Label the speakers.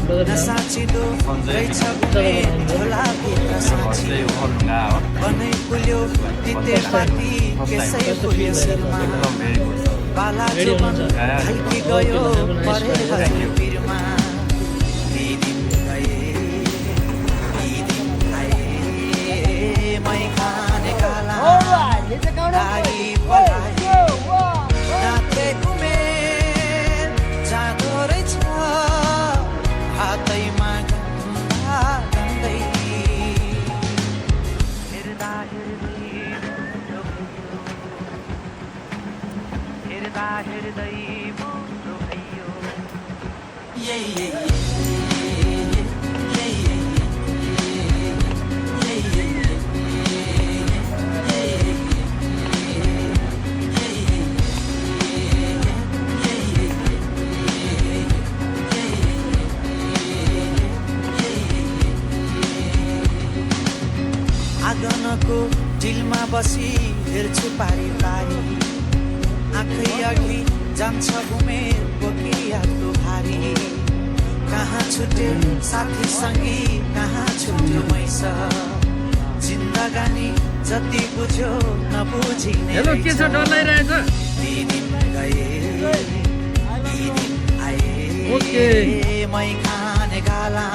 Speaker 1: नसाचिदो रहेछ घुमे झोलाभित्र साँची बनै फुल्यो तितेपाती त्यसै फुल्यो शिरमा बाला जीवन ढल्की गयो परेर पिरमा ती दिन गए ती दिन आए मै खाने काला गाडी पलाए नाथे घुमे जाँदो रहेछ हातैमा गन्दा गन्दै हेर्दा हेर्दै मुटु भयो आँगनको डिलमा बसी हेर्छु पारी पारी आँखै अघि जान्छ उमेर बोकियाको भारी कहाँ छुट्यो साथी सङ्गी कहाँ छुट्यो मैस जिन्दगानी जति बुझ्यो नबुझिने ती दिन गए ती दिन आए मै खाने गाला